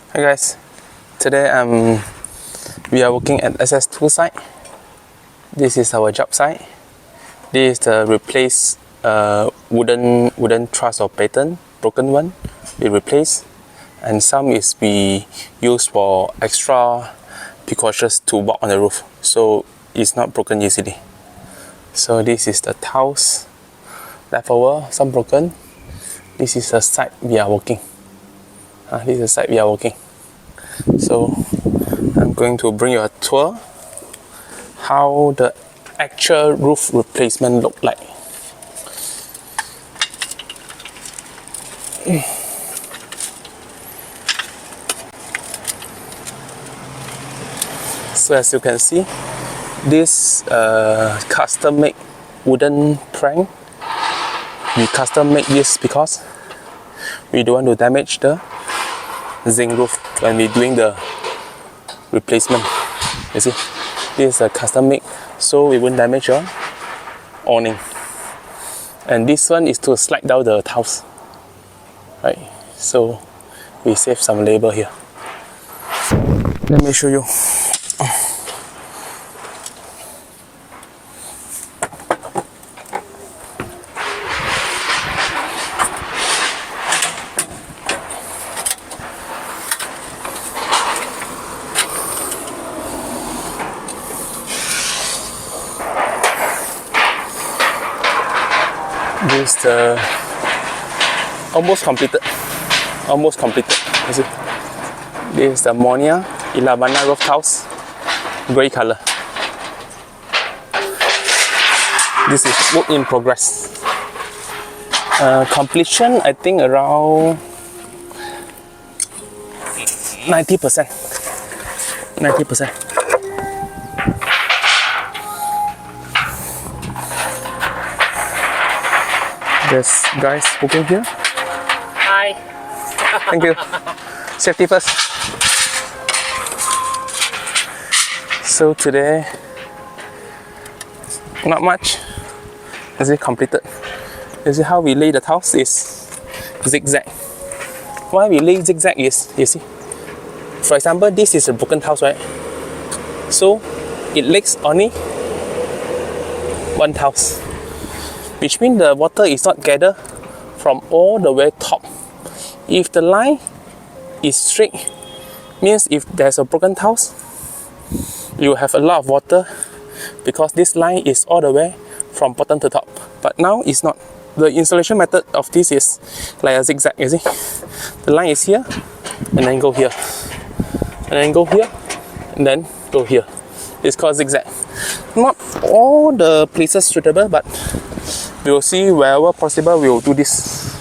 Hi guys, today we are working at SS2 site. This is our job site. This is the replace wooden truss or pattern, broken one. We replace, and some is we use for extra precautions to walk on the roof, so it's not broken easily. So this is the tiles left over, some broken. This is the site we are working. This is the site we are working. So I'm going to bring you a tour how the actual roof replacement look like. So as you can see, this custom made wooden plank, we custom make this because we don't want to damage the zinc roof when we're doing the replacement. You see, this is a custom make, so we won't damage your awning. And this one is to slide down the tiles, right? So we save some labor here. Let me show you. This is the almost completed. You see, this is the Monia Ilavana roof tiles, grey color. This is work in progress. Completion, I think around 90%. 90%. There's guys working here. Hi. Thank you. Safety first. So today, not much. Is it completed? You see how we lay the tiles is zigzag. Why we lay zigzag is, you see, for example, this is a broken tiles, right? So it lays only one tiles, which means the water is not gathered from all the way top. If the line is straight, means if there's a broken tiles, you have a lot of water because this line is all the way from bottom to top. But now it's not. The installation method of this is like a zigzag, you see. The line is here, and then go here, and then go here, and then go here. It's called zigzag. Not all the places suitable, but we will see wherever possible we will do this.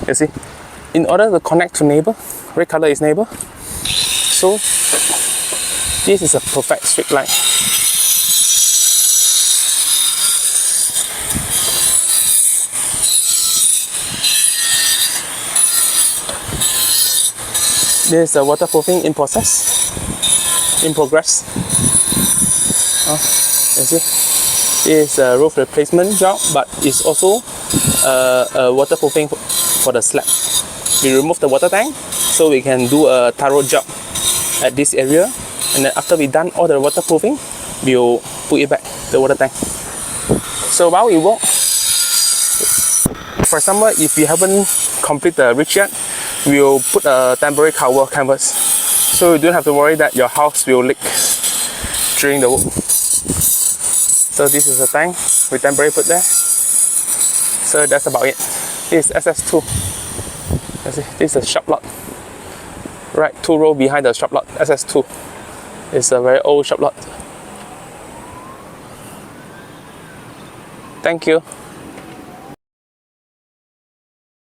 You see, in order to connect to neighbor, red color is neighbor, so this is a perfect straight line. This is the waterproofing in progress. You see, this is a roof replacement job, but it's also a waterproofing for the slab. We remove the water tank so we can do a thorough job at this area, and then after we done all the waterproofing, we'll put it back the water tank. So while we work, for example, if we haven't complete the ridge yet, we'll put a temporary cover canvas, so you don't have to worry that your house will leak during the work. So this is the tank we temporarily put there. So that's about it. This is SS2. You see, this is a shop lot. Right, 2 rows behind the shop lot, SS2. It's a very old shop lot. Thank you.